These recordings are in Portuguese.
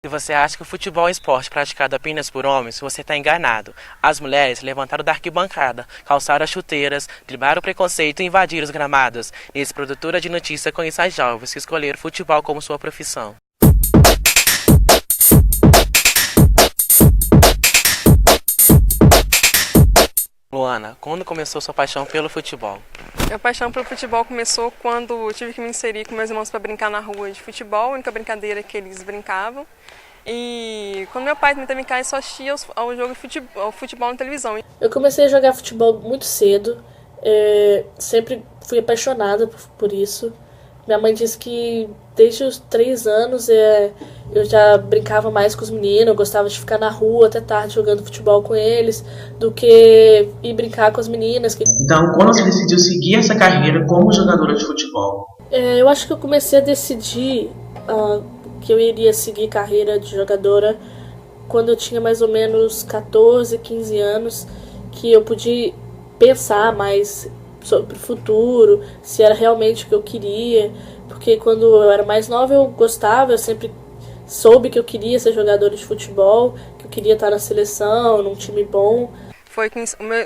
Se você acha que o futebol é um esporte praticado apenas por homens, você está enganado. As mulheres levantaram da arquibancada, calçaram as chuteiras, driblaram o preconceito e invadiram os gramados. Nesse produtora de notícia conhece as jovens que escolheram futebol como sua profissão. Luana, quando começou sua paixão pelo futebol? Minha paixão pelo futebol começou quando eu tive que me inserir com meus irmãos para brincar na rua de futebol, a única brincadeira que eles brincavam. E quando meu pai também em casa, só assistia ao jogo de futebol, ao futebol na televisão. Eu comecei a jogar futebol muito cedo, sempre fui apaixonada por isso. Minha mãe disse que desde os 3 anos eu já brincava mais com os meninos, eu gostava de ficar na rua até tarde jogando futebol com eles, do que ir brincar com as meninas. Então, quando você decidiu seguir essa carreira como jogadora de futebol? Eu acho que eu comecei a decidir que eu iria seguir carreira de jogadora quando eu tinha mais ou menos 14, 15 anos, que eu podia pensar mais sobre o futuro, se era realmente o que eu queria, porque quando eu era mais nova eu gostava, eu sempre soube que eu queria ser jogadora de futebol, que eu queria estar na seleção, num time bom. Foi que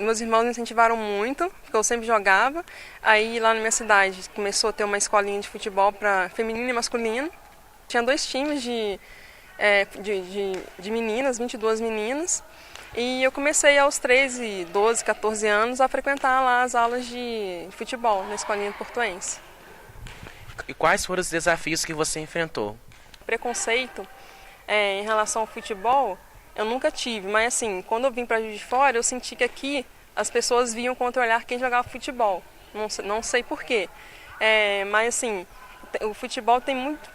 meus irmãos me incentivaram muito, porque eu sempre jogava. Aí lá na minha cidade começou a ter uma escolinha de futebol para feminino e masculino. Tinha 2 times de meninas, 22 meninas. E eu comecei aos 13, 12, 14 anos a frequentar lá as aulas de futebol na escolinha portuense. E quais foram os desafios que você enfrentou? Preconceito em relação ao futebol eu nunca tive, mas assim, quando eu vim para Juiz de Fora eu senti que aqui as pessoas viam com outro olhar quem jogava futebol. Não sei porquê, mas assim, o futebol tem muito,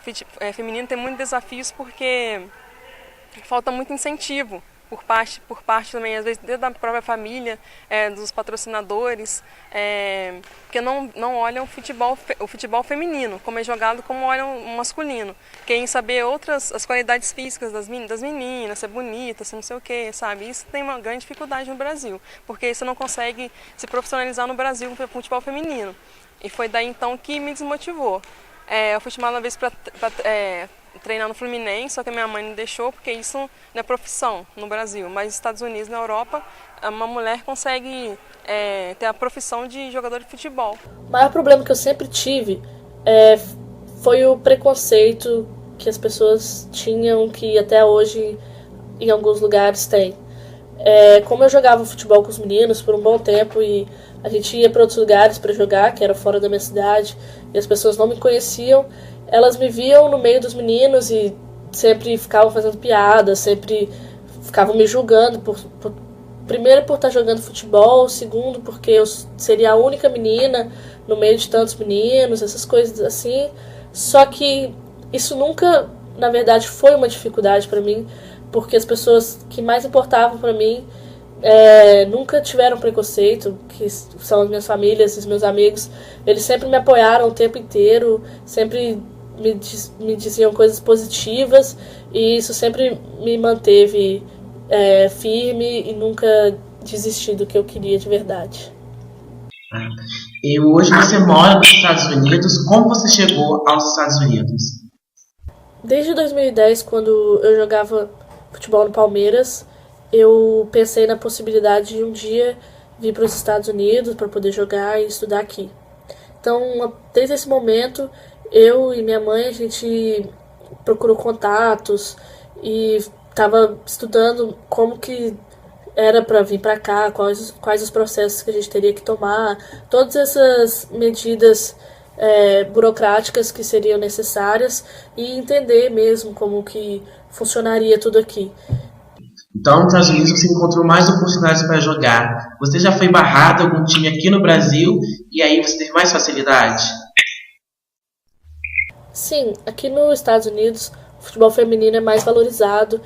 feminino tem muitos desafios porque falta muito incentivo. Por parte também, às vezes, desde a própria família, dos patrocinadores, porque não olham o futebol feminino, como é jogado, como olham o masculino. Querem saber as qualidades físicas das meninas, ser bonita, ser não sei o quê, sabe? Isso tem uma grande dificuldade no Brasil, porque você não consegue se profissionalizar no Brasil com o futebol feminino. E foi daí, então, que me desmotivou. Eu fui chamada uma vez para treinar no Fluminense, só que a minha mãe não deixou, porque isso não é profissão no Brasil. Mas nos Estados Unidos, na Europa, uma mulher consegue ter a profissão de jogador de futebol. O maior problema que eu sempre tive foi o preconceito que as pessoas tinham, que até hoje em alguns lugares tem. Como eu jogava futebol com os meninos por um bom tempo e a gente ia para outros lugares para jogar, que era fora da minha cidade, e as pessoas não me conheciam, elas me viam no meio dos meninos e sempre ficavam fazendo piadas, sempre ficavam me julgando, primeiro por estar jogando futebol, segundo porque eu seria a única menina no meio de tantos meninos, essas coisas assim. Só que isso nunca, na verdade, foi uma dificuldade para mim, porque as pessoas que mais importavam para mim nunca tiveram preconceito, que são as minhas famílias, os meus amigos. Eles sempre me apoiaram o tempo inteiro, sempre me diziam coisas positivas, e isso sempre me manteve firme e nunca desisti do que eu queria de verdade. E hoje você mora nos Estados Unidos. Como você chegou aos Estados Unidos? Desde 2010, quando eu jogava futebol no Palmeiras, eu pensei na possibilidade de um dia vir para os Estados Unidos para poder jogar e estudar aqui. Então, desde esse momento, eu e minha mãe, a gente procurou contatos e estava estudando como que era para vir para cá, quais os processos que a gente teria que tomar, todas essas medidas burocráticas que seriam necessárias, e entender mesmo como que funcionaria tudo aqui. Então, nos Estados Unidos você encontrou mais oportunidades para jogar. Você já foi barrado em algum time aqui no Brasil e aí você teve mais facilidade? Sim, aqui nos Estados Unidos o futebol feminino é mais valorizado.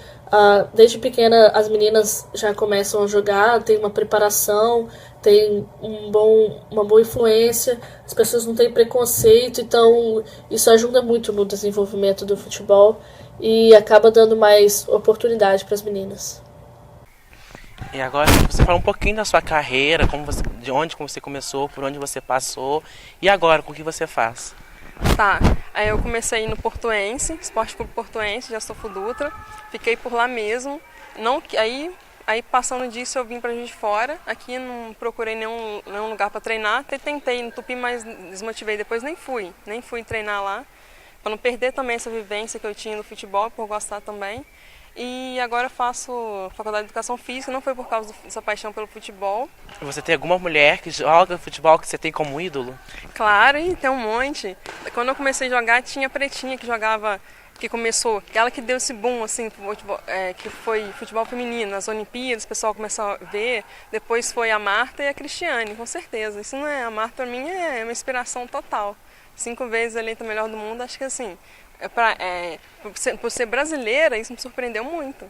Desde pequena as meninas já começam a jogar, tem uma preparação, tem uma boa influência, as pessoas não têm preconceito, então isso ajuda muito no desenvolvimento do futebol e acaba dando mais oportunidade para as meninas. E agora você fala um pouquinho da sua carreira, de onde você começou, por onde você passou, e agora com o que você faz? Tá, aí eu comecei no Portuense, Esporte Clube Portuense, de Astolfo Dutra, fiquei por lá mesmo. Não, aí passando disso eu vim para Juiz de Fora, aqui não procurei nenhum lugar para treinar, até tentei no Tupi, mas desmotivei, depois nem fui treinar lá, para não perder também essa vivência que eu tinha no futebol, por gostar também. E agora eu faço faculdade de Educação Física, não foi por causa dessa paixão pelo futebol. Você tem alguma mulher que joga futebol que você tem como ídolo? Claro, e tem um monte. Quando eu comecei a jogar, tinha a Pretinha que jogava, que começou, ela que deu esse boom, assim, que foi futebol feminino, nas Olimpíadas, o pessoal começou a ver. Depois foi a Marta e a Cristiane, com certeza. Isso não é, a Marta pra mim é uma inspiração total. 5 vezes eleita melhor do mundo, acho que assim, por ser brasileira, isso me surpreendeu muito.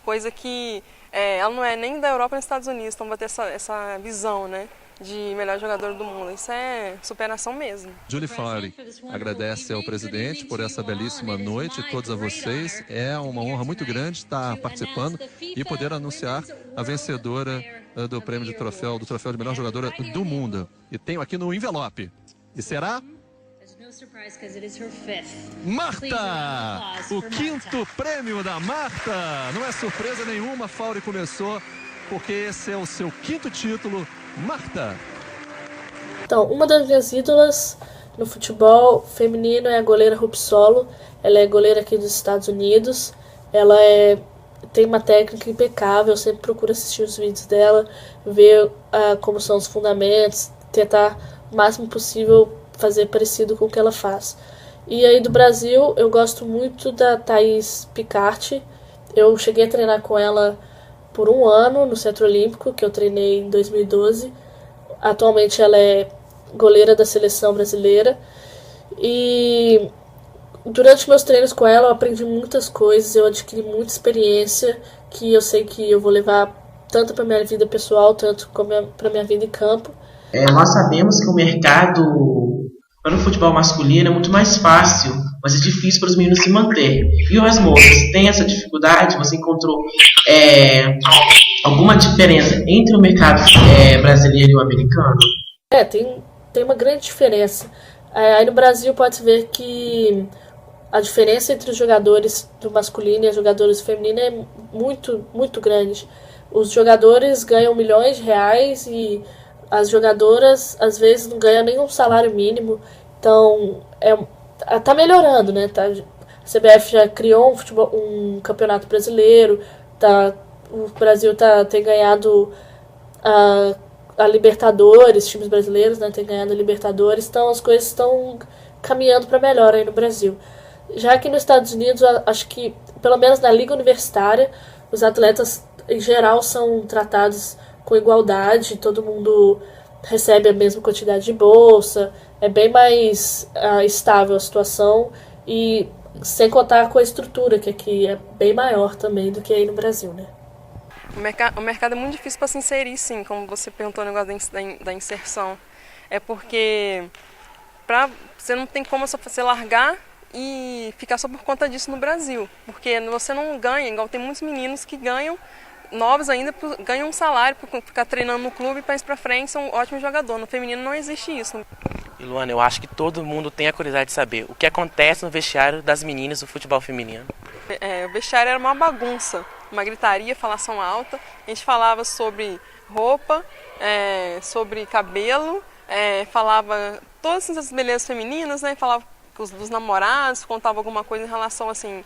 Coisa que ela não é nem da Europa nem dos Estados Unidos, então vai ter essa visão, né, de melhor jogador do mundo. Isso é superação mesmo. Julie Fowler agradece ao presidente por essa belíssima noite, todos a vocês. É uma honra muito grande estar participando e poder anunciar a vencedora do prêmio do troféu de melhor jogadora do mundo. E tenho aqui no envelope. E será Marta! O 5º prêmio da Marta! Não é surpresa nenhuma, Fowler começou, porque esse é o seu 5º título. Marta! Então, uma das minhas ídolas no futebol feminino é a goleira Rupi Solo. Ela é goleira aqui dos Estados Unidos. Ela tem uma técnica impecável, eu sempre procuro assistir os vídeos dela, ver como são os fundamentos, tentar o máximo possível fazer parecido com o que ela faz. E aí do Brasil, eu gosto muito da Thaís Picarte. Eu cheguei a treinar com ela por 1 ano no Centro Olímpico, que eu treinei em 2012. Atualmente ela é goleira da seleção brasileira. E durante meus treinos com ela, eu aprendi muitas coisas, eu adquiri muita experiência, que eu sei que eu vou levar tanto para minha vida pessoal, tanto para minha vida em campo. Nós sabemos que o mercado para o futebol masculino é muito mais fácil, mas é difícil para os meninos se manter. E as moças têm essa dificuldade? Você encontrou alguma diferença entre o mercado brasileiro e o americano? Tem uma grande diferença. Aí no Brasil pode-se ver que a diferença entre os jogadores do masculino e os jogadores do feminino é muito, muito grande. Os jogadores ganham milhões de reais e as jogadoras, às vezes, não ganham nem um salário mínimo. Então, tá melhorando, né? A CBF já criou um campeonato brasileiro. O Brasil tem ganhado a Libertadores, times brasileiros, né? Tem ganhado a Libertadores. Então, as coisas estão caminhando para melhor aí no Brasil. Já que nos Estados Unidos, acho que, pelo menos na liga universitária, os atletas, em geral, são tratados com igualdade, todo mundo recebe a mesma quantidade de bolsa, é bem mais estável a situação, e sem contar com a estrutura, que aqui é bem maior também do que aí no Brasil, né? O mercado é muito difícil para se inserir, sim, como você perguntou no negócio da inserção. É porque você não tem como você largar e ficar só por conta disso no Brasil, porque você não ganha, igual tem muitos meninos que ganham, novos ainda, ganham um salário por ficar treinando no clube e para ir para frente, são um ótimo jogador. No feminino não existe isso. E Luana, eu acho que todo mundo tem a curiosidade de saber o que acontece no vestiário das meninas do futebol feminino. O vestiário era uma bagunça, uma gritaria, falação alta. A gente falava sobre roupa, sobre cabelo, falava todas essas belezas femininas, né? Falava dos namorados, contava alguma coisa em relação assim,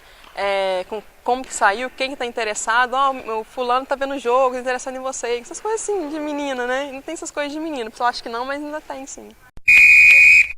com como que saiu, quem que tá interessado, o fulano tá vendo o jogo, tá interessado em você, essas coisas assim de menina, né? Não tem essas coisas de menino, o pessoal acha que não, mas ainda tem sim.